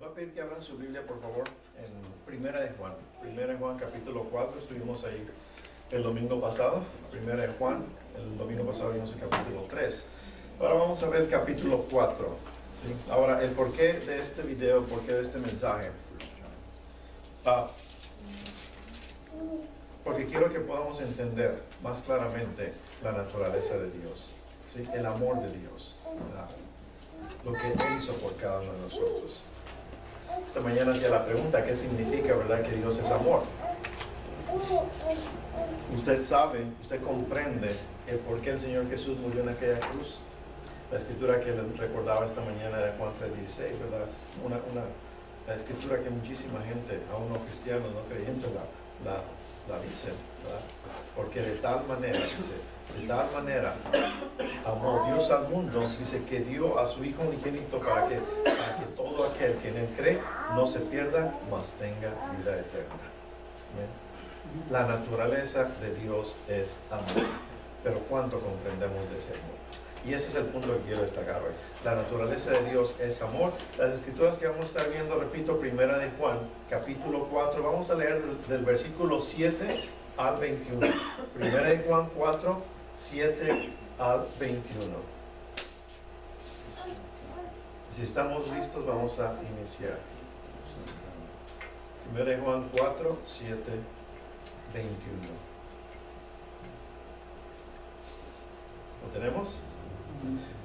Voy a pedir que abran su Biblia, por favor, en Primera de Juan. Primera de Juan, capítulo 4. Estuvimos ahí el domingo pasado. Primera de Juan, el domingo pasado vimos el capítulo 3. Ahora vamos a ver el capítulo 4. ¿Sí? Ahora, el porqué de este video, el porqué de este mensaje. Porque quiero que podamos entender más claramente la naturaleza de Dios, ¿sí? El amor de Dios, ¿verdad? Lo que Él hizo por cada uno de nosotros. Esta mañana hacía la pregunta, ¿qué significa, verdad, que Dios es amor? Usted sabe, usted comprende el por qué el Señor Jesús murió en aquella cruz. La escritura que les recordaba esta mañana era Juan 3:16, ¿verdad? La escritura que muchísima gente, aún no cristianos, no creyentes, la dice, ¿verdad? Porque de tal manera, dice, de tal manera amó Dios al mundo, dice que dio a su Hijo unigénito para que todo aquel que en Él cree no se pierda, mas tenga vida eterna. ¿Bien? La naturaleza de Dios es amor, pero ¿cuánto comprendemos de ese amor? Y ese es el punto que quiero destacar hoy. La naturaleza de Dios es amor. Las escrituras que vamos a estar viendo, repito, Primera de Juan, capítulo 4, vamos a leer del versículo 7 al 21. Primera de Juan 4, 7 al 21. Si estamos listos, vamos a iniciar. Primera de Juan 4, 7, 21. ¿Lo tenemos?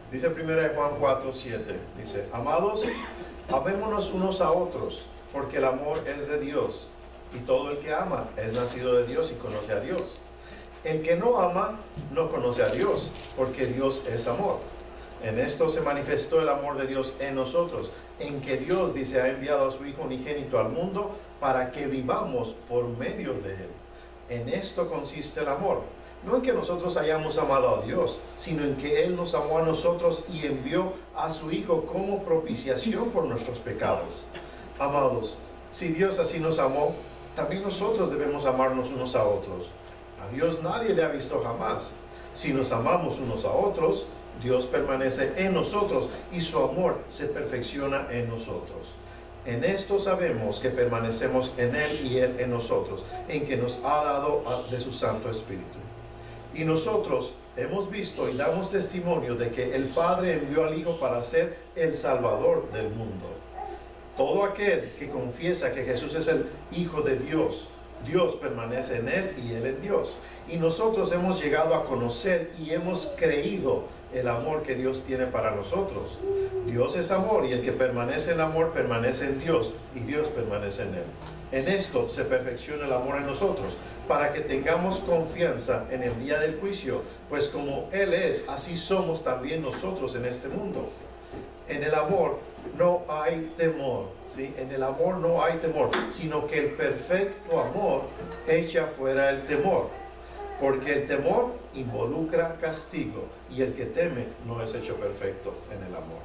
Dice 1 Juan 4, 7, dice, amados, amémonos unos a otros, porque el amor es de Dios, y todo el que ama es nacido de Dios y conoce a Dios. El que no ama no conoce a Dios, porque Dios es amor. En esto se manifestó el amor de Dios en nosotros, en que Dios, dice, ha enviado a su Hijo unigénito al mundo para que vivamos por medio de Él. En esto consiste el amor. No en que nosotros hayamos amado a Dios, sino en que Él nos amó a nosotros y envió a su Hijo como propiciación por nuestros pecados. Amados, si Dios así nos amó, también nosotros debemos amarnos unos a otros. A Dios nadie le ha visto jamás. Si nos amamos unos a otros, Dios permanece en nosotros y su amor se perfecciona en nosotros. En esto sabemos que permanecemos en Él y Él en nosotros, en que nos ha dado de su Santo Espíritu. Y nosotros hemos visto y damos testimonio de que el Padre envió al Hijo para ser el Salvador del mundo. Todo aquel que confiesa que Jesús es el Hijo de Dios, Dios permanece en Él y Él en Dios. Y nosotros hemos llegado a conocer y hemos creído el amor que Dios tiene para nosotros. Dios es amor y el que permanece en amor permanece en Dios y Dios permanece en Él. En esto se perfecciona el amor en nosotros, para que tengamos confianza en el día del juicio, pues como Él es, así somos también nosotros en este mundo. En el amor no hay temor, ¿sí? En el amor no hay temor, sino que el perfecto amor echa fuera el temor, porque el temor involucra castigo, y el que teme no es hecho perfecto en el amor.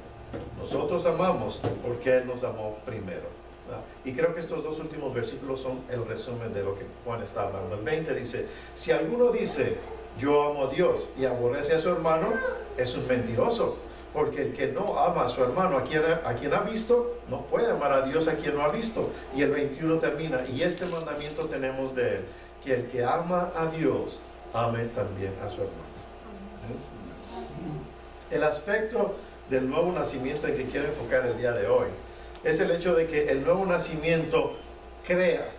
Nosotros amamos porque Él nos amó primero. Y creo que estos dos últimos versículos son el resumen de lo que Juan está hablando. El 20 dice, si alguno dice, yo amo a Dios y aborrece a su hermano, es un mentiroso. Porque el que no ama a su hermano, a quien ha visto, no puede amar a Dios a quien no ha visto. Y el 21 termina, y este mandamiento tenemos de Él, que el que ama a Dios, ame también a su hermano. El aspecto del nuevo nacimiento en que quiero enfocar el día de hoy es el hecho de que el nuevo nacimiento crea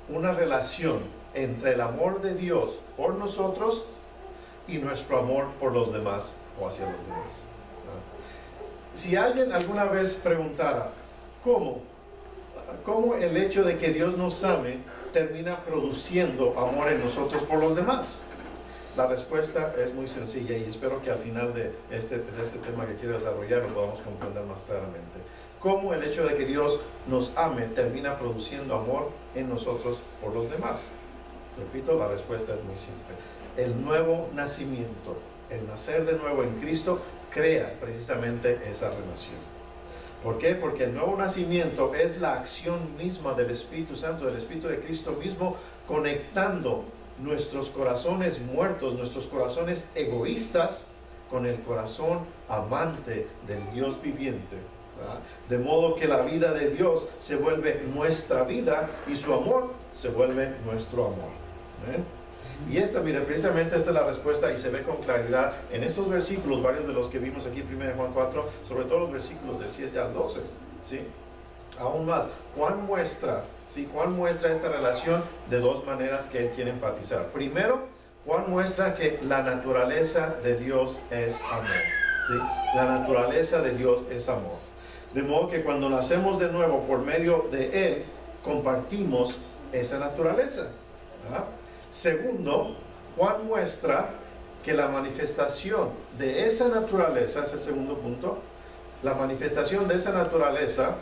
una relación entre el amor de Dios por nosotros y nuestro amor por los demás o hacia los demás. Si alguien alguna vez preguntara, ¿cómo el hecho de que Dios nos ame termina produciendo amor en nosotros por los demás? La respuesta es muy sencilla y espero que al final de este tema que quiero desarrollar lo podamos comprender más claramente. ¿Cómo el hecho de que Dios nos ame termina produciendo amor en nosotros por los demás? Repito, la respuesta es muy simple. El nuevo nacimiento, el nacer de nuevo en Cristo, crea precisamente esa relación. ¿Por qué? Porque el nuevo nacimiento es la acción misma del Espíritu Santo, del Espíritu de Cristo mismo, conectando nuestros corazones muertos, nuestros corazones egoístas, con el corazón amante del Dios viviente, ¿verdad? De modo que la vida de Dios se vuelve nuestra vida y su amor se vuelve nuestro amor. Y mire, precisamente esta es la respuesta y se ve con claridad en estos versículos, varios de los que vimos aquí en 1 Juan 4, sobre todo los versículos del 7 al 12, ¿sí? Aún más, Juan muestra esta relación de dos maneras que él quiere enfatizar. Primero, Juan muestra que la naturaleza de Dios es amor, ¿sí? La naturaleza de Dios es amor. De modo que cuando nacemos de nuevo por medio de Él, compartimos esa naturaleza, ¿verdad? Segundo, Juan muestra que la manifestación de esa naturaleza, es el segundo punto, la manifestación de esa naturaleza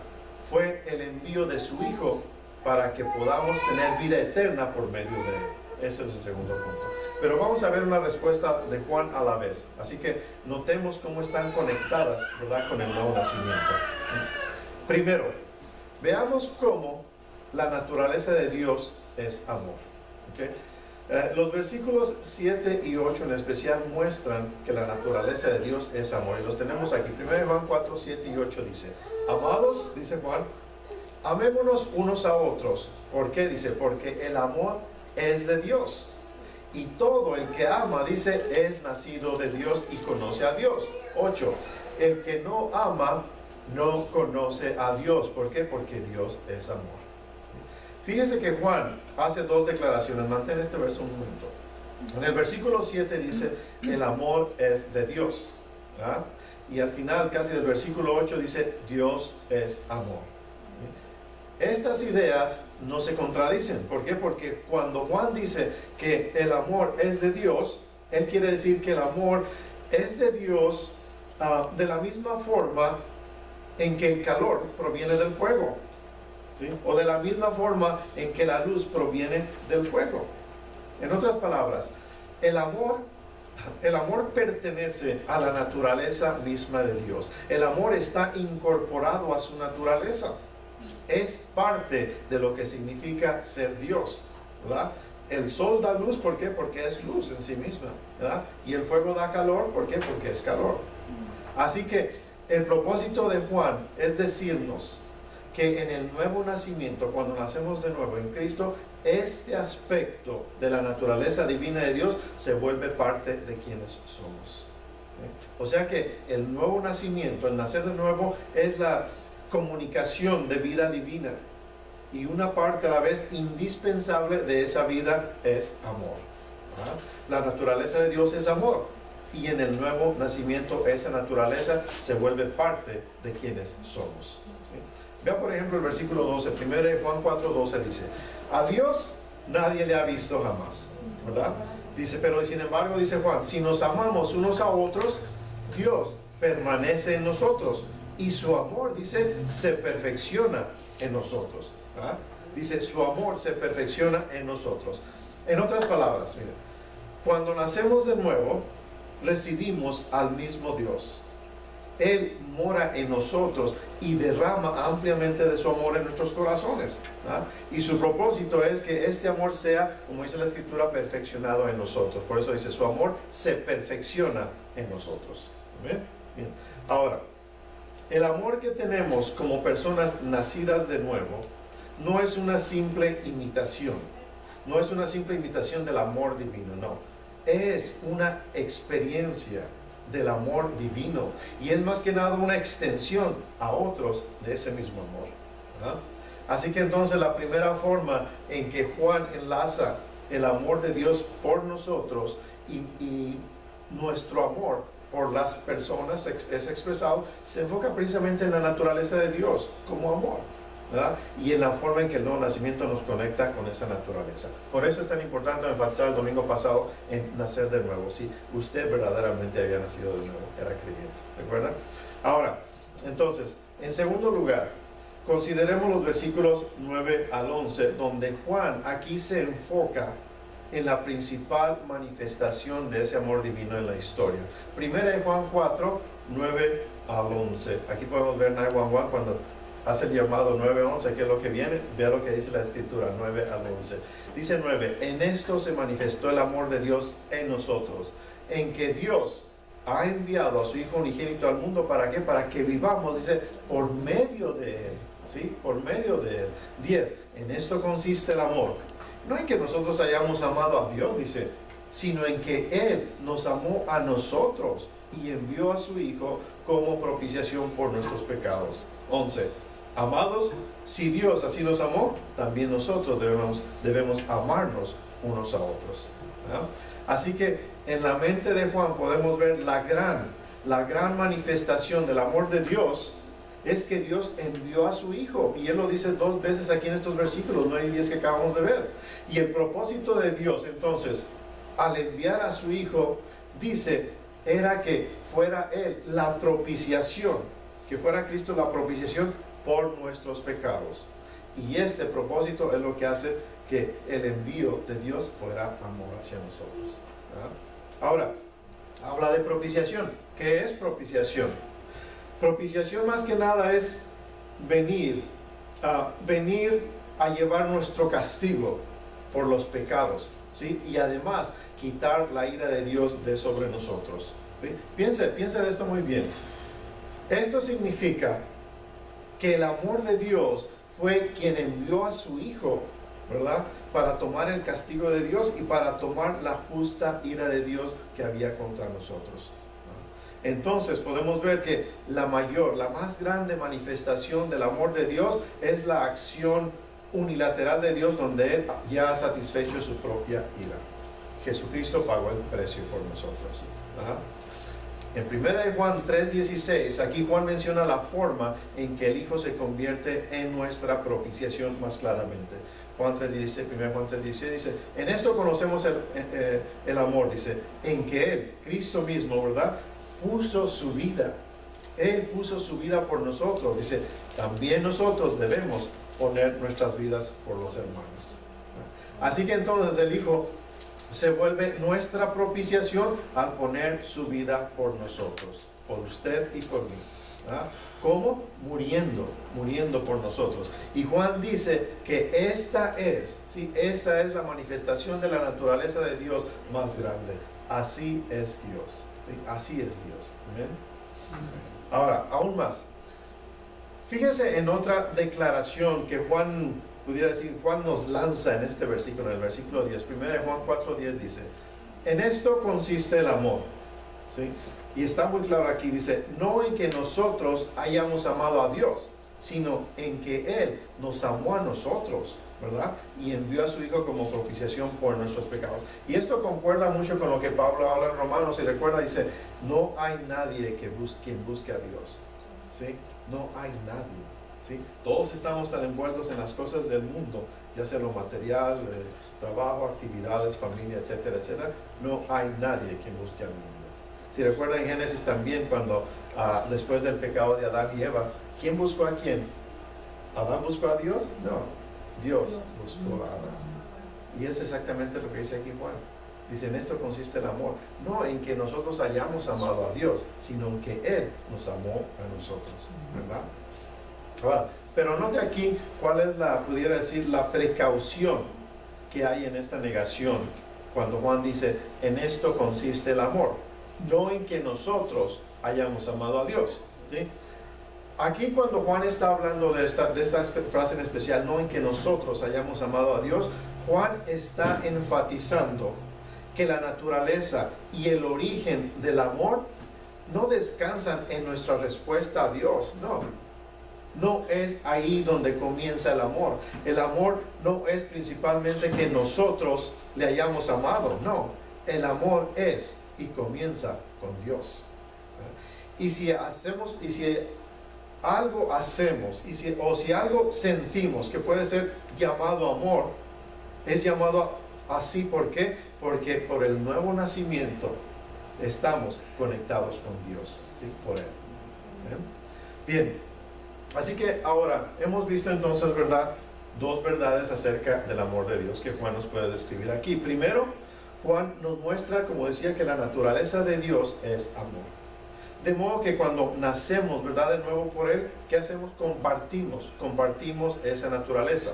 fue el envío de su Hijo para que podamos tener vida eterna por medio de Él. Ese es el segundo punto. Pero vamos a ver una respuesta de Juan a la vez. Así que notemos cómo están conectadas, ¿verdad?, con el nuevo nacimiento. Primero, veamos cómo la naturaleza de Dios es amor. ¿Okay? Los versículos 7 y 8 en especial muestran que la naturaleza de Dios es amor. Y los tenemos aquí. 1 Juan 4, 7 y 8 dice: amados, dice Juan, amémonos unos a otros. ¿Por qué? Dice, porque el amor es de Dios. Y todo el que ama, dice, es nacido de Dios y conoce a Dios. 8. El que no ama no conoce a Dios. ¿Por qué? Porque Dios es amor. Fíjese que Juan hace dos declaraciones. Mantén este verso un momento. En el versículo 7 dice, el amor es de Dios, ¿verdad? Y al final, casi del versículo 8 dice, Dios es amor. Estas ideas no se contradicen. ¿Por qué? Porque cuando Juan dice que el amor es de Dios, él quiere decir que el amor es de Dios de la misma forma en que el calor proviene del fuego, ¿sí? O de la misma forma en que la luz proviene del fuego. En otras palabras, el amor pertenece a la naturaleza misma de Dios. El amor está incorporado a su naturaleza. Es parte de lo que significa ser Dios, ¿verdad? El sol da luz, ¿por qué? Porque es luz en sí misma, ¿verdad? Y el fuego da calor, ¿por qué? Porque es calor. Así que el propósito de Juan es decirnos que en el nuevo nacimiento, cuando nacemos de nuevo en Cristo, este aspecto de la naturaleza divina de Dios se vuelve parte de quienes somos. O sea que el nuevo nacimiento, el nacer de nuevo, es la comunicación de vida divina, y una parte a la vez indispensable de esa vida es amor, ¿verdad? La naturaleza de Dios es amor, y en el nuevo nacimiento esa naturaleza se vuelve parte de quienes somos, ¿sí? Vea por ejemplo el versículo 12, 1 Juan 4, 12 dice, a Dios nadie le ha visto jamás, ¿verdad? Dice, pero sin embargo, dice Juan, si nos amamos unos a otros, Dios permanece en nosotros, y su amor, dice, se perfecciona en nosotros, ¿verdad? Dice, su amor se perfecciona en nosotros. En otras palabras, mira, cuando nacemos de nuevo, recibimos al mismo Dios. Él mora en nosotros y derrama ampliamente de su amor en nuestros corazones, ¿verdad? Y su propósito es que este amor sea, como dice la Escritura, perfeccionado en nosotros. Por eso dice, su amor se perfecciona en nosotros. ¿Bien? Bien. Ahora, el amor que tenemos como personas nacidas de nuevo no es una simple imitación. No es una simple imitación del amor divino, no. Es una experiencia del amor divino. Y es más que nada una extensión a otros de ese mismo amor, ¿verdad? Así que entonces la primera forma en que Juan enlaza el amor de Dios por nosotros y nuestro amor por las personas es expresado, se enfoca precisamente en la naturaleza de Dios como amor, ¿verdad? Y en la forma en que el nuevo nacimiento nos conecta con esa naturaleza. Por eso es tan importante enfatizar el domingo pasado en nacer de nuevo. Si usted verdaderamente había nacido de nuevo, era creyente, ¿recuerdan? Ahora, entonces, en segundo lugar, consideremos los versículos 9 al 11, donde Juan aquí se enfoca en la principal manifestación de ese amor divino en la historia. Primera de Juan 4, 9 al 11. Aquí podemos ver 911 cuando hace el llamado 9:11, que es lo que viene. Vea lo que dice la Escritura, 9 al 11. Dice 9, en esto se manifestó el amor de Dios en nosotros, en que Dios ha enviado a su Hijo unigénito al mundo. ¿Para qué? Para que vivamos, dice, por medio de Él. ¿Sí? Por medio de Él. 10. En esto consiste el amor. No en que nosotros hayamos amado a Dios, dice, sino en que Él nos amó a nosotros y envió a su Hijo como propiciación por nuestros pecados. 11. Amados, si Dios así nos amó, también nosotros debemos amarnos unos a otros. ¿No? Así que en la mente de Juan podemos ver la gran manifestación del amor de Dios. Es que Dios envió a su Hijo, y Él lo dice 2 veces aquí en estos versículos 9 y 10 que acabamos de ver. Y el propósito de Dios, entonces, al enviar a su Hijo, dice, era que fuera Él la propiciación, que fuera Cristo la propiciación por nuestros pecados. Y este propósito es lo que hace que el envío de Dios fuera amor hacia nosotros. ¿Ah? Ahora, habla de propiciación. ¿Qué es propiciación? Propiciación más que nada es venir a llevar nuestro castigo por los pecados, ¿sí? Y además quitar la ira de Dios de sobre nosotros, ¿sí? Piense de esto muy bien. Esto significa que el amor de Dios fue quien envió a su Hijo, ¿verdad? Para tomar el castigo de Dios y para tomar la justa ira de Dios que había contra nosotros. Entonces podemos ver que la más grande manifestación del amor de Dios es la acción unilateral de Dios, donde Él ya ha satisfecho su propia ira. Jesucristo pagó el precio por nosotros. ¿Verdad? En 1 Juan 3:16, aquí Juan menciona la forma en que el Hijo se convierte en nuestra propiciación más claramente. Juan 3:16, 1 Juan 3:16 dice, en esto conocemos el amor, dice, en que Él, Cristo mismo, ¿verdad?, puso su vida. Él puso su vida por nosotros. Dice, también nosotros debemos poner nuestras vidas por los hermanos. Así que entonces el Hijo se vuelve nuestra propiciación al poner su vida por nosotros, por usted y por mí. ¿Cómo? Muriendo por nosotros. Y Juan dice que esta es la manifestación de la naturaleza de Dios más grande. Así es Dios. Así es Dios. ¿Amén? Ahora, aún más. Fíjese en otra declaración que Juan nos lanza en este versículo, en el versículo 10. 1 Juan 4:10 dice, en esto consiste el amor. ¿Sí? Y está muy claro aquí, dice, no en que nosotros hayamos amado a Dios, sino en que Él nos amó a nosotros, ¿verdad? Y envió a su Hijo como propiciación por nuestros pecados. Y esto concuerda mucho con lo que Pablo habla en Romanos, y recuerda, dice, no hay nadie quien busque a Dios, ¿sí? No hay nadie, ¿sí? Todos estamos tan envueltos en las cosas del mundo, ya sea lo material, trabajo, actividades, familia, etcétera, etcétera. No hay nadie quien busque al mundo. Si recuerdan en Génesis también, cuando después del pecado de Adán y Eva, ¿quién buscó a quién? ¿Adán buscó a Dios? No, Dios buscó a Adán. Y es exactamente lo que dice aquí Juan. Dice, en esto consiste el amor. No en que nosotros hayamos amado a Dios, sino en que Él nos amó a nosotros, ¿verdad? Ahora, pero note aquí cuál es pudiera decir, la precaución que hay en esta negación, cuando Juan dice, en esto consiste el amor. No en que nosotros hayamos amado a Dios, ¿sí? Aquí cuando Juan está hablando de esta frase en especial, no en que nosotros hayamos amado a Dios, Juan está enfatizando que la naturaleza y el origen del amor no descansan en nuestra respuesta a Dios, no es ahí donde comienza el amor. El amor no es principalmente que nosotros le hayamos amado, no, el amor es y comienza con Dios. Y si algo hacemos, o si algo sentimos que puede ser llamado amor, es llamado así. ¿Por qué? Porque por el nuevo nacimiento estamos conectados con Dios, ¿sí? Por Él. Bien, así que ahora hemos visto entonces, ¿verdad?, 2 verdades acerca del amor de Dios que Juan nos puede describir aquí. Primero, Juan nos muestra, como decía, que la naturaleza de Dios es amor. De modo que cuando nacemos, ¿verdad?, de nuevo por Él, ¿qué hacemos? Compartimos esa naturaleza.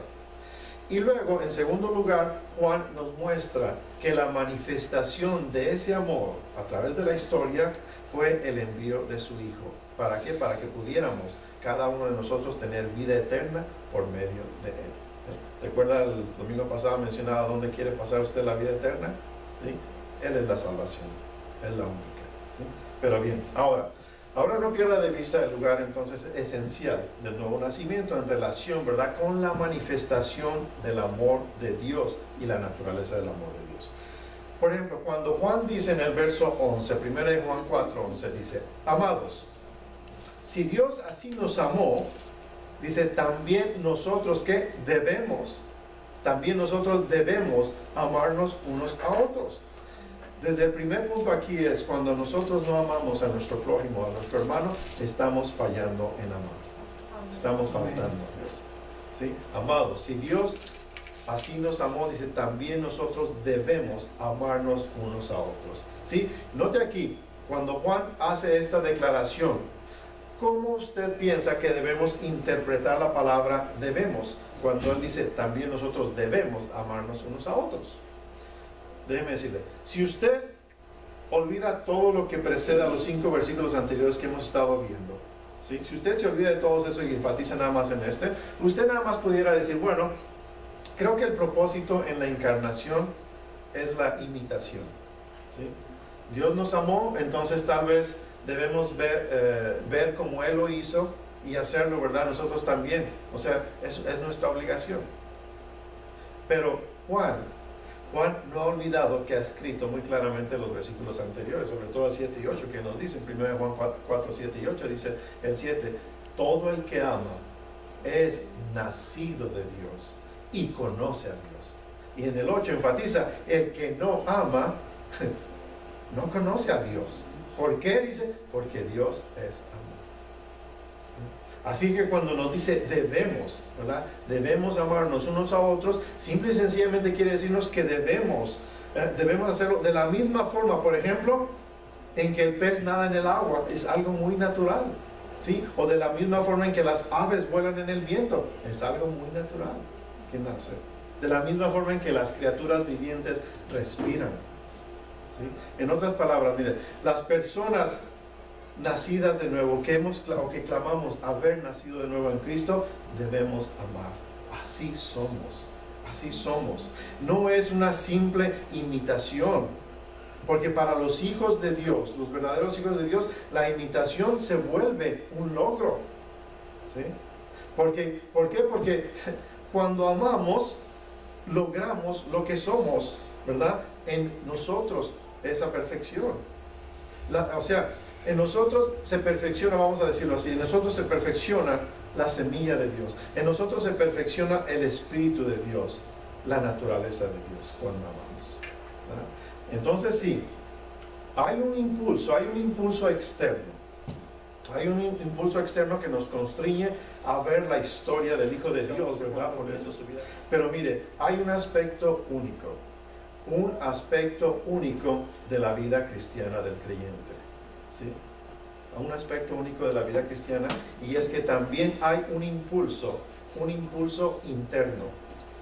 Y luego, en segundo lugar, Juan nos muestra que la manifestación de ese amor a través de la historia fue el envío de su Hijo. ¿Para qué? Para que pudiéramos cada uno de nosotros tener vida eterna por medio de Él. ¿Recuerda el domingo pasado mencionaba dónde quiere pasar usted la vida eterna? ¿Sí? Él es la salvación, es la única. ¿Sí? Pero bien, ahora no pierda de vista el lugar entonces esencial del nuevo nacimiento en relación, ¿verdad?, con la manifestación del amor de Dios y la naturaleza del amor de Dios. Por ejemplo, cuando Juan dice en el verso 11, 1 Juan 4:11, dice, amados, si Dios así nos amó, dice, también nosotros ¿qué? También nosotros debemos amarnos unos a otros. Desde el primer punto aquí es cuando nosotros no amamos a nuestro prójimo, a nuestro hermano, estamos fallando en amar. Estamos faltando a Dios. ¿Sí? Amados, si Dios así nos amó, dice, también nosotros debemos amarnos unos a otros. ¿Sí? Note aquí, cuando Juan hace esta declaración, ¿cómo usted piensa que debemos interpretar la palabra debemos? Cuando él dice, también nosotros debemos amarnos unos a otros. Déjeme decirle, si usted olvida todo lo que precede a los 5 versículos anteriores que hemos estado viendo, ¿sí? Si usted se olvida de todo eso y enfatiza nada más en este, usted nada más pudiera decir, bueno, creo que el propósito en la encarnación es la imitación. ¿Sí? Dios nos amó, entonces tal vez debemos ver como Él lo hizo y hacerlo, ¿verdad? Nosotros también. O sea, es nuestra obligación. Pero Juan no ha olvidado que ha escrito muy claramente los versículos anteriores, sobre todo el 7 y 8, que nos dice, 1 Juan 4, 7 y 8, dice el 7, todo el que ama es nacido de Dios y conoce a Dios. Y en el 8 enfatiza, el que no ama, no conoce a Dios. ¿Por qué? Dice, porque Dios es amor. Así que cuando nos dice debemos, ¿verdad? Debemos amarnos unos a otros, simple y sencillamente quiere decirnos que debemos hacerlo de la misma forma, por ejemplo, en que el pez nada en el agua, es algo muy natural, ¿sí? O de la misma forma en que las aves vuelan en el viento, es algo muy natural que nace. De la misma forma en que las criaturas vivientes respiran, ¿sí? En otras palabras, mire, las personas nacidas de nuevo, que clamamos haber nacido de nuevo en Cristo, debemos amar. Así somos, así somos. No es una simple imitación, porque para los hijos de Dios, los verdaderos hijos de Dios, la imitación se vuelve un logro. ¿Sí? ¿Por qué? Porque cuando amamos, logramos lo que somos, ¿verdad? En nosotros, esa perfección. O sea, en nosotros se perfecciona, vamos a decirlo así, en nosotros se perfecciona la semilla de Dios. En nosotros se perfecciona el Espíritu de Dios, la naturaleza de Dios, cuando amamos. ¿Verdad? Entonces sí, hay un impulso externo. Hay un impulso externo que nos constriñe a ver la historia del Hijo de Dios, ¿verdad? Por eso se vida. Pero mire, hay un aspecto único de la vida cristiana del creyente. ¿Sí? Un aspecto único de la vida cristiana, y es que también hay un impulso interno,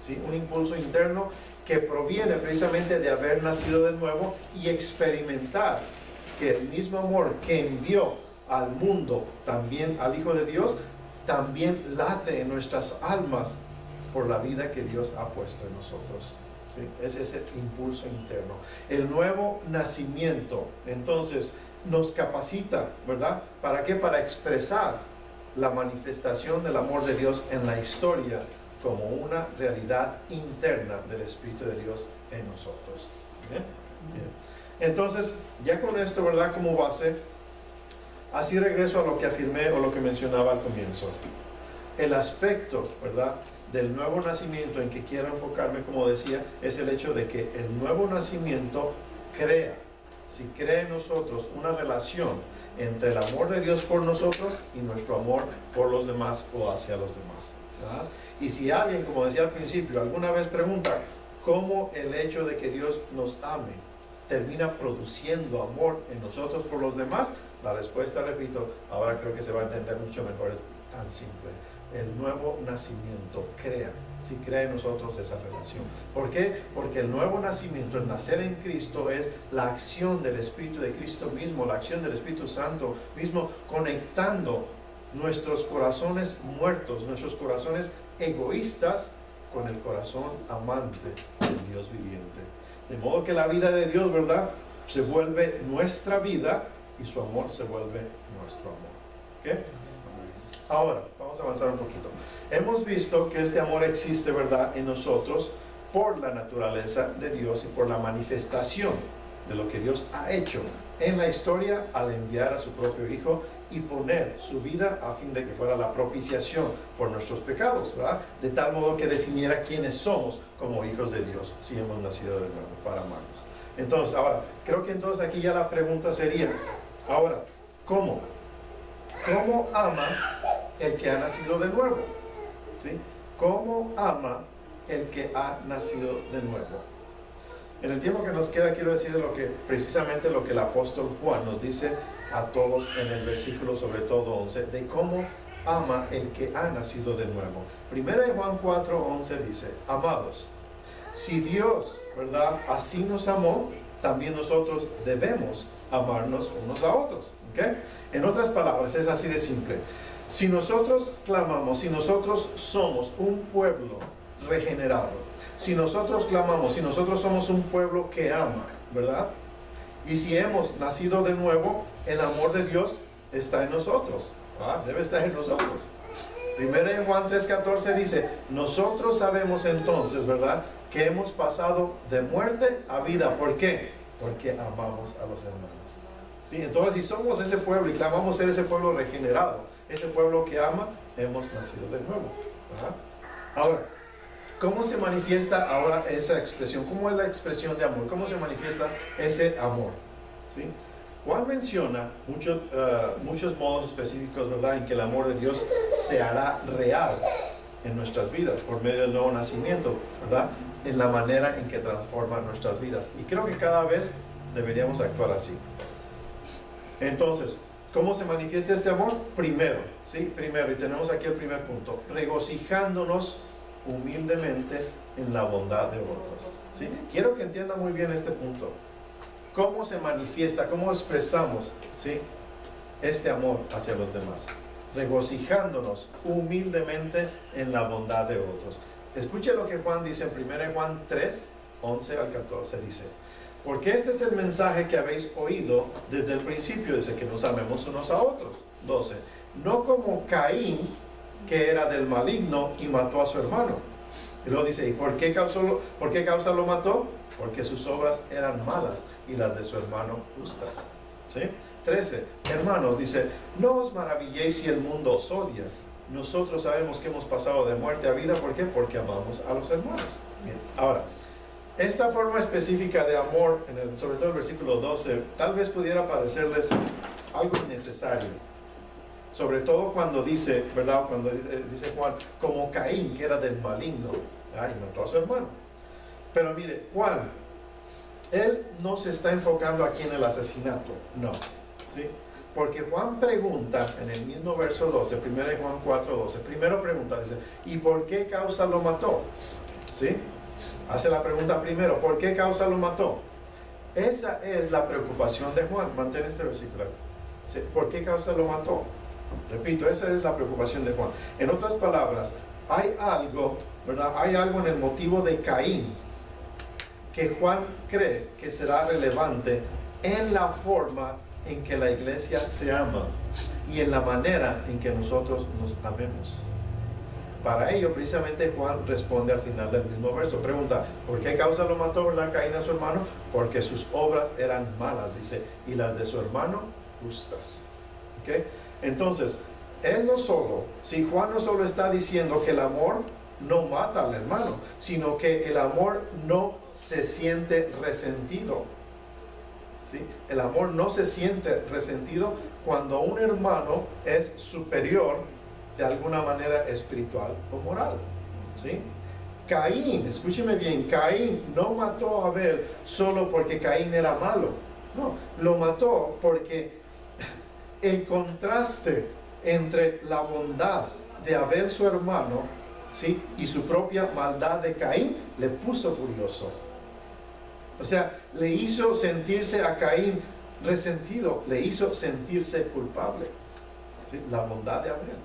¿sí? Un impulso interno que proviene precisamente de haber nacido de nuevo y experimentar que el mismo amor que envió al mundo, también al Hijo de Dios, también late en nuestras almas por la vida que Dios ha puesto en nosotros. ¿Sí? Es ese impulso interno. El nuevo nacimiento, entonces, nos capacita, ¿verdad? ¿Para qué? Para expresar la manifestación del amor de Dios en la historia como una realidad interna del Espíritu de Dios en nosotros. ¿Bien? Bien. Entonces, ya con esto, ¿verdad? Como base, así regreso a lo que afirmé o lo que mencionaba al comienzo. El aspecto, ¿verdad?, del nuevo nacimiento en que quiero enfocarme, como decía, es el hecho de que el nuevo nacimiento crea en nosotros una relación entre el amor de Dios por nosotros y nuestro amor por los demás o hacia los demás, ¿verdad? Y si alguien, como decía al principio, alguna vez pregunta cómo el hecho de que Dios nos ame termina produciendo amor en nosotros por los demás, la respuesta, repito, ahora creo que se va a entender mucho mejor, es tan simple. el nuevo nacimiento crea, si crea en nosotros esa relación. ¿Por qué? Porque el nuevo nacimiento, el nacer en Cristo, es la acción del Espíritu de Cristo mismo, la acción del Espíritu Santo mismo, conectando nuestros corazones muertos, nuestros corazones egoístas, con el corazón amante del Dios viviente. De modo que la vida de Dios, ¿verdad?, se vuelve nuestra vida y su amor se vuelve nuestro amor. ¿Okay? Ahora, vamos a avanzar un poquito. Hemos visto que este amor existe, ¿verdad?, en nosotros por la naturaleza de Dios y por la manifestación de lo que Dios ha hecho en la historia al enviar a su propio Hijo y poner su vida a fin de que fuera la propiciación por nuestros pecados, ¿verdad? De tal modo que definiera quiénes somos como hijos de Dios, si hemos nacido de nuevo, para amarnos. Entonces, ahora, creo que entonces aquí ya la pregunta sería, ahora, ¿cómo? ¿Cómo ama el que ha nacido de nuevo? ¿Sí? ¿Cómo ama el que ha nacido de nuevo? En el tiempo que nos queda, quiero decir precisamente lo que el apóstol Juan nos dice a todos en el versículo, sobre todo 11, de cómo ama el que ha nacido de nuevo. Primera de Juan 4:11 dice, amados, si Dios, ¿verdad?, así nos amó, también nosotros debemos amarnos unos a otros. ¿Okay? En otras palabras, es así de simple. Si nosotros clamamos, si nosotros somos un pueblo regenerado, si nosotros clamamos, si nosotros somos un pueblo que ama, ¿verdad?, y si hemos nacido de nuevo, el amor de Dios está en nosotros. Debe estar en nosotros. Primera en Juan 3:14 dice, nosotros sabemos entonces, ¿verdad?, que hemos pasado de muerte a vida. ¿Por qué? Porque amamos a los hermanos. ¿Sí? Entonces, si somos ese pueblo y clamamos ser ese pueblo regenerado, ese pueblo que ama, hemos nacido de nuevo, ¿verdad? Ahora, ¿cómo se manifiesta ahora esa expresión? ¿Cómo es la expresión de amor? ¿Cómo se manifiesta ese amor? ¿Sí? Juan menciona muchos modos específicos, ¿verdad?, en que el amor de Dios se hará real en nuestras vidas por medio del nuevo nacimiento, ¿verdad?, en la manera en que transforma nuestras vidas. Y creo que cada vez deberíamos actuar así. Entonces, ¿cómo se manifiesta este amor? Primero, ¿sí? Primero, y tenemos aquí el primer punto, regocijándonos humildemente en la bondad de otros. ¿Sí? Quiero que entiendan muy bien este punto. ¿Cómo se manifiesta, cómo expresamos, ¿sí?, este amor hacia los demás? Regocijándonos humildemente en la bondad de otros. Escuche lo que Juan dice en 1 Juan 3:11 al 14, dice, porque este es el mensaje que habéis oído desde el principio, dice, que nos amemos unos a otros. 12, no como Caín, que era del maligno y mató a su hermano. Y luego dice, ¿y por qué causa lo mató? Porque sus obras eran malas y las de su hermano justas. ¿Sí? 13, hermanos, dice, no os maravilléis si el mundo os odia. Nosotros sabemos que hemos pasado de muerte a vida. ¿Por qué? Porque amamos a los hermanos. Bien. Ahora, esta forma específica de amor, sobre todo el versículo 12, tal vez pudiera parecerles algo innecesario. Sobre todo cuando dice, ¿verdad?, cuando dice Juan, como Caín, que era del maligno, y mató a su hermano. Pero mire, Juan, él no se está enfocando aquí en el asesinato, no, ¿sí? Porque Juan pregunta en el mismo verso 12, 1 Juan 4:12, primero pregunta, dice, ¿y por qué causa lo mató? ¿Sí? Hace la pregunta primero, ¿por qué causa lo mató? Esa es la preocupación de Juan. Mantén este versículo. Dice, ¿por qué causa lo mató? Repito, esa es la preocupación de Juan. En otras palabras, hay algo, ¿verdad?, hay algo en el motivo de Caín que Juan cree que será relevante en la forma en que la iglesia se ama y en la manera en que nosotros nos amemos. Para ello, precisamente, Juan responde al final del mismo verso. Pregunta, ¿por qué causa lo mató, ¿verdad?, Caín a su hermano? Porque sus obras eran malas, dice, y las de su hermano justas. ¿Okay? Entonces, Juan no solo está diciendo que el amor no mata al hermano, sino que el amor no se siente resentido. ¿Sí? El amor no se siente resentido cuando un hermano es superior de alguna manera espiritual o moral. ¿Sí? Caín, escúcheme bien, Caín no mató a Abel solo porque Caín era malo. No, lo mató porque el contraste entre la bondad de Abel su hermano, ¿sí? Y su propia maldad de Caín le puso furioso. O sea, le hizo sentirse a Caín resentido, le hizo sentirse culpable. ¿Sí? La bondad de Abel.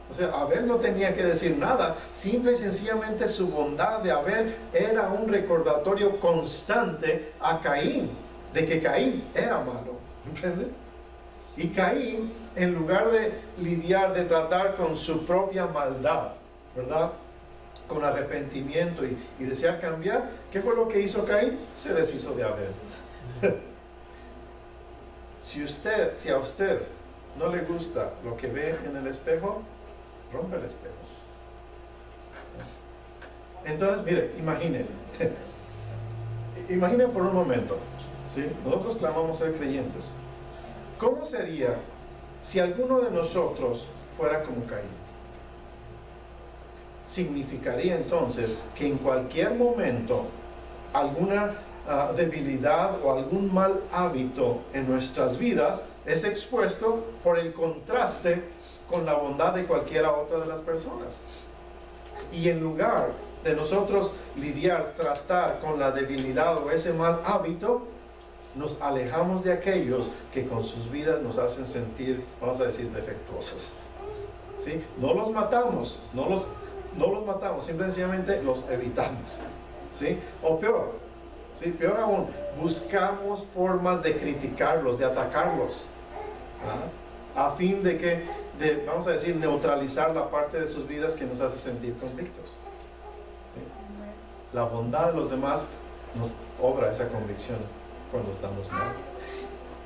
O sea, Abel no tenía que decir nada, simple y sencillamente su bondad de Abel era un recordatorio constante a Caín, de que Caín era malo, ¿entiendes? Y Caín, en lugar de lidiar, de tratar con su propia maldad, ¿verdad? Con arrepentimiento y desear cambiar, ¿qué fue lo que hizo Caín? Se deshizo de Abel. Si a usted no le gusta lo que ve en el espejo, rompe el espejo. Entonces, mire, imaginen por un momento, ¿sí? Nosotros clamamos ser creyentes. ¿Cómo sería si alguno de nosotros fuera como Caín? Significaría entonces que en cualquier momento alguna debilidad o algún mal hábito en nuestras vidas es expuesto por el contraste con la bondad de cualquiera otra de las personas. Y en lugar de nosotros tratar con la debilidad o ese mal hábito, nos alejamos de aquellos que con sus vidas nos hacen sentir, vamos a decir, defectuosos. ¿Sí? No los matamos, no los matamos, simplemente los evitamos. ¿Sí? O peor, ¿sí? Peor aún, buscamos formas de criticarlos, de atacarlos, a fin de vamos a decir, neutralizar la parte de sus vidas que nos hace sentir convictos. ¿Sí? La bondad de los demás nos obra esa convicción cuando estamos mal.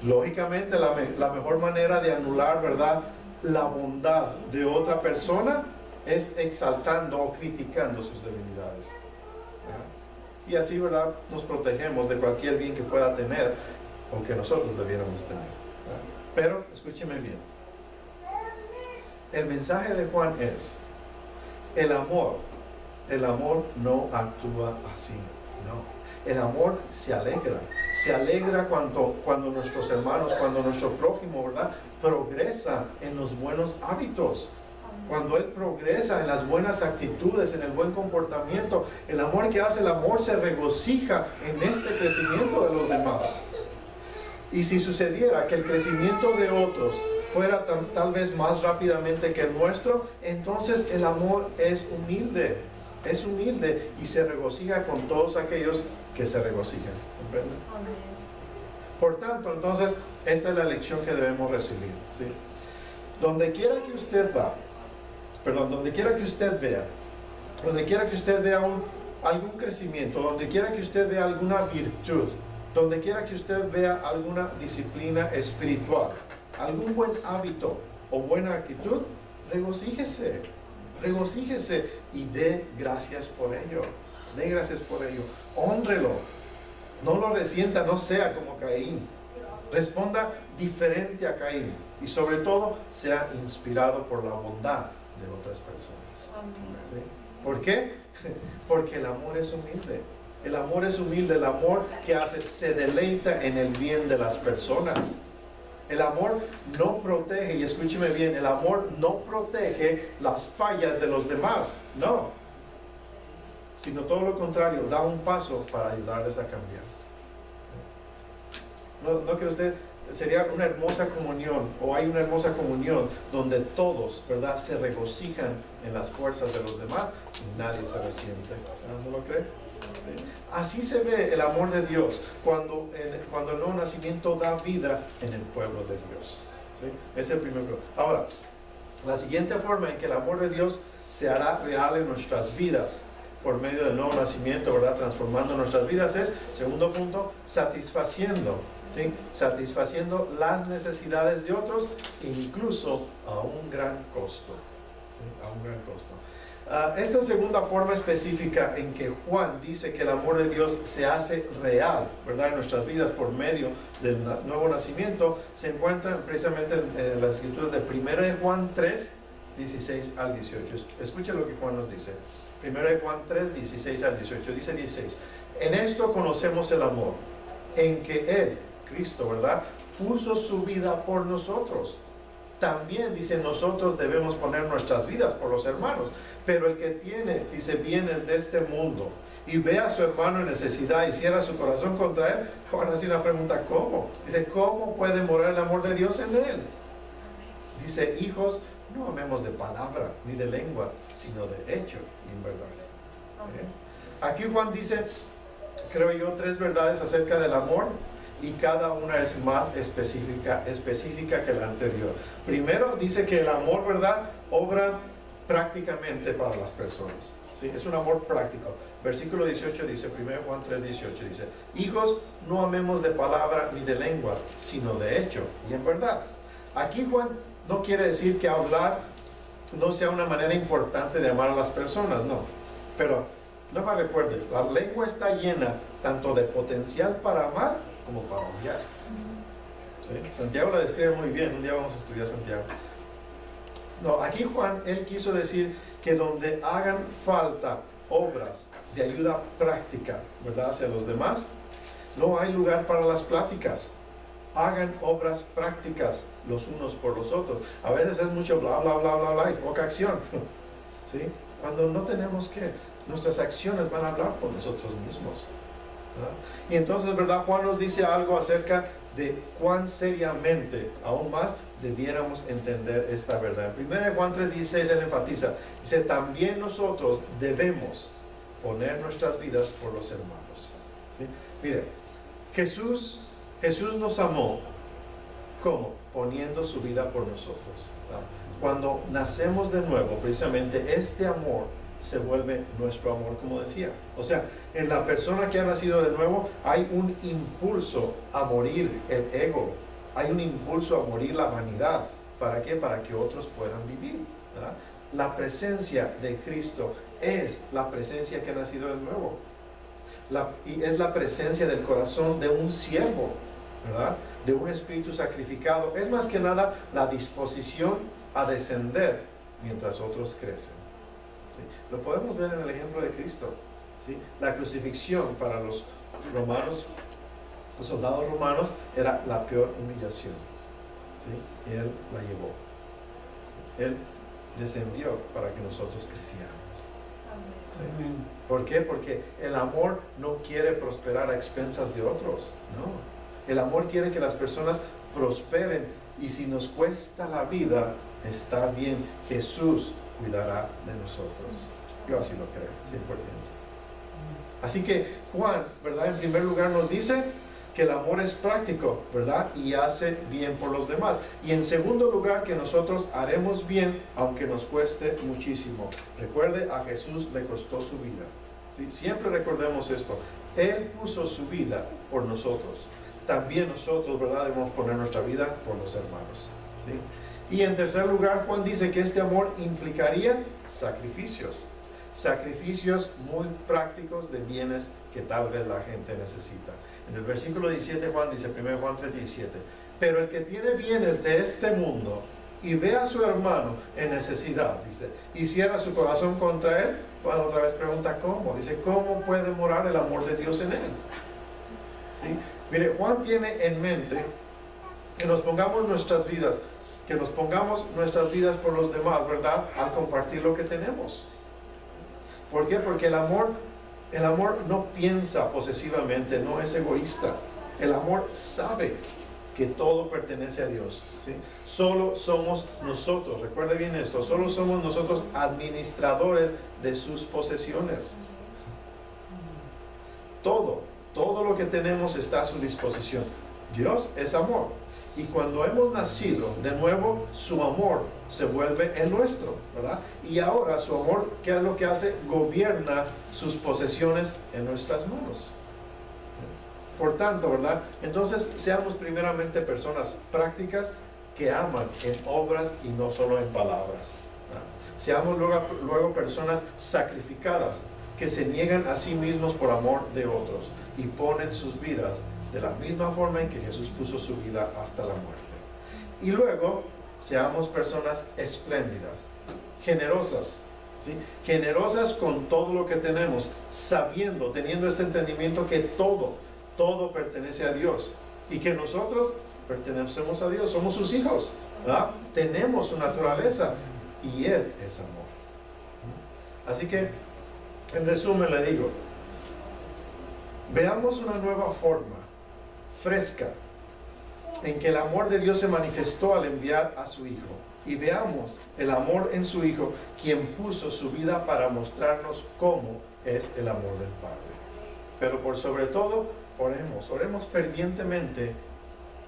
Lógicamente, la mejor manera de anular, ¿verdad?, la bondad de otra persona es exaltando o criticando sus debilidades. ¿Verdad? Y así, ¿verdad?, nos protegemos de cualquier bien que pueda tener o que nosotros debiéramos tener. ¿Verdad? Pero, escúcheme bien. El mensaje de Juan es, el amor no actúa así, no. El amor se alegra cuando nuestros hermanos, cuando nuestro prójimo, ¿verdad?, progresa en los buenos hábitos. Cuando él progresa en las buenas actitudes, en el buen comportamiento, el amor que hace el amor se regocija en este crecimiento de los demás. Y si sucediera que el crecimiento de otros fuera tal vez más rápidamente que el nuestro, entonces el amor es humilde y se regocija con todos aquellos que se regocijan. ¿Comprende? Por tanto, entonces, esta es la lección que debemos recibir. ¿Sí? Donde quiera que usted vea algún crecimiento, donde quiera que usted vea alguna virtud, donde quiera que usted vea alguna disciplina espiritual, algún buen hábito o buena actitud, regocíjese y dé gracias por ello. Hónrelo. No lo resienta, no sea como Caín. Responda diferente a Caín y sobre todo sea inspirado por la bondad de otras personas. ¿Sí? ¿Por qué? Porque el amor es humilde. El amor es humilde, el amor que se deleita en el bien de las personas. El amor no protege, y escúcheme bien, el amor no protege las fallas de los demás, no. Sino todo lo contrario, da un paso para ayudarles a cambiar. ¿No cree usted? Sería una hermosa comunión, o hay una hermosa comunión donde todos, ¿verdad?, se regocijan en las fuerzas de los demás y nadie se resiente. ¿No lo cree? Así se ve el amor de Dios cuando el nuevo nacimiento da vida en el pueblo de Dios. ¿Sí? Es el primero. Ahora, la siguiente forma en que el amor de Dios se hará real en nuestras vidas por medio del nuevo nacimiento, ¿verdad?, transformando nuestras vidas, es, segundo punto, satisfaciendo. ¿Sí? Satisfaciendo las necesidades de otros, incluso a un gran costo. ¿Sí? A un gran costo. Esta segunda forma específica en que Juan dice que el amor de Dios se hace real, ¿verdad?, en nuestras vidas por medio del nuevo nacimiento, se encuentra precisamente en las escrituras de 1 Juan 3, 16 al 18. Escucha lo que Juan nos dice. 1 Juan 3, 16 al 18. Dice 16. En esto conocemos el amor, en que Él, Cristo, ¿verdad?, puso su vida por nosotros, también dice, nosotros debemos poner nuestras vidas por los hermanos. Pero el que tiene, dice, bienes de este mundo y ve a su hermano en necesidad y cierra su corazón contra él, Juan hace una pregunta, ¿cómo? Dice, ¿cómo puede morar el amor de Dios en él? Dice, hijos, no amemos de palabra ni de lengua, sino de hecho y en verdad. Aquí Juan dice, creo yo, 3 verdades acerca del amor, y cada una es más específica que la anterior. Primero dice que el amor, ¿verdad?, obra prácticamente para las personas. ¿Sí? Es un amor práctico. Versículo 18 dice, 1 Juan 3:18 dice, hijos, no amemos de palabra ni de lengua, sino de hecho y en verdad. Aquí Juan no quiere decir que hablar no sea una manera importante de amar a las personas, no. Pero, no me recuerde, la lengua está llena tanto de potencial para amar como para odiar. ¿Sí? Santiago la describe muy bien, un día vamos a estudiar Santiago. No, aquí Juan, él quiso decir que donde hagan falta obras de ayuda práctica, ¿verdad?, hacia los demás, no hay lugar para las pláticas. Hagan obras prácticas los unos por los otros. A veces es mucho bla, bla, bla, bla, bla y poca acción. ¿Sí? Cuando no tenemos que, nuestras acciones van a hablar por nosotros mismos. ¿Verdad? Y entonces, ¿verdad? Juan nos dice algo acerca de cuán seriamente, aún más, debiéramos entender esta verdad. En 1 Juan 3:16 él enfatiza, dice, también nosotros debemos poner nuestras vidas por los hermanos. ¿Sí? Mire, Jesús nos amó, ¿cómo? Poniendo su vida por nosotros. ¿Verdad? Cuando nacemos de nuevo, precisamente este amor se vuelve nuestro amor, como decía. O sea, en la persona que ha nacido de nuevo hay un impulso a morir el ego, hay un impulso a morir la vanidad. ¿Para qué? Para que otros puedan vivir. ¿Verdad? La presencia de Cristo es la presencia que ha nacido de nuevo. Y es la presencia del corazón de un siervo, ¿verdad?, de un espíritu sacrificado. Es más que nada la disposición a descender mientras otros crecen. ¿Sí? Lo podemos ver en el ejemplo de Cristo. ¿Sí? La crucifixión para los romanos, los soldados romanos, era la peor humillación. ¿Sí? Y Él la llevó. Él descendió para que nosotros creciéramos. ¿Sí? ¿Por qué? Porque el amor no quiere prosperar a expensas de otros. No. El amor quiere que las personas prosperen, y si nos cuesta la vida, está bien, Jesús cuidará de nosotros. Yo así lo creo, 100%. Así que Juan, ¿verdad?, en primer lugar nos dice que el amor es práctico, ¿verdad?, y hace bien por los demás. Y en segundo lugar, que nosotros haremos bien aunque nos cueste muchísimo. Recuerde, a Jesús le costó su vida. ¿Sí? Siempre recordemos esto. Él puso su vida por nosotros. También nosotros, ¿verdad?, debemos poner nuestra vida por los hermanos. ¿Sí? Y en tercer lugar, Juan dice que este amor implicaría sacrificios. Sacrificios muy prácticos de bienes que tal vez la gente necesita. En el versículo 17 Juan dice, 1 Juan 3:17, pero el que tiene bienes de este mundo y ve a su hermano en necesidad, dice, y cierra su corazón contra él, Juan otra vez pregunta ¿cómo? Dice, ¿cómo puede morar el amor de Dios en él? ¿Sí? Mire, Juan tiene en mente que nos pongamos nuestras vidas por los demás, ¿verdad?, al compartir lo que tenemos. ¿Por qué? Porque el amor no piensa posesivamente, no es egoísta. El amor sabe que todo pertenece a Dios. ¿Sí? Solo somos nosotros, recuerde bien esto, solo somos nosotros administradores de sus posesiones. Todo lo que tenemos está a su disposición. Dios es amor. Y cuando hemos nacido de nuevo, su amor se vuelve el nuestro, ¿verdad? Y ahora su amor, ¿qué es lo que hace? Gobierna sus posesiones en nuestras manos. Por tanto, ¿verdad? Entonces, seamos primeramente personas prácticas que aman en obras y no solo en palabras. ¿Verdad? Seamos luego personas sacrificadas que se niegan a sí mismos por amor de otros y ponen sus vidas de la misma forma en que Jesús puso su vida hasta la muerte. Y luego, seamos personas espléndidas, generosas, ¿sí? Generosas con todo lo que tenemos, teniendo este entendimiento que todo pertenece a Dios y que nosotros pertenecemos a Dios, somos sus hijos, ¿verdad? tenemos su naturaleza y Él es amor. Así que, en resumen le digo, veamos una nueva forma, fresca, en que el amor de Dios se manifestó al enviar a su Hijo. Y veamos el amor en su Hijo, quien puso su vida para mostrarnos cómo es el amor del Padre. Pero por sobre todo, oremos fervientemente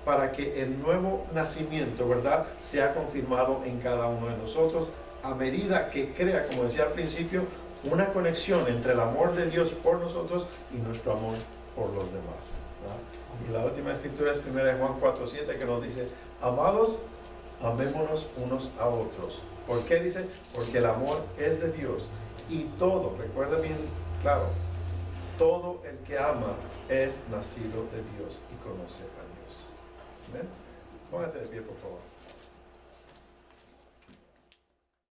para que el nuevo nacimiento, ¿verdad?, sea confirmado en cada uno de nosotros, a medida que crea, como decía al principio, una conexión entre el amor de Dios por nosotros y nuestro amor por los demás, ¿verdad? Y la última escritura es 1 Juan 4:7, que nos dice: amados, amémonos unos a otros. ¿Por qué dice? Porque el amor es de Dios, y todo, recuerda bien claro, todo el que ama es nacido de Dios y conoce a Dios. ¿Ven? Pónganse de pie, por favor.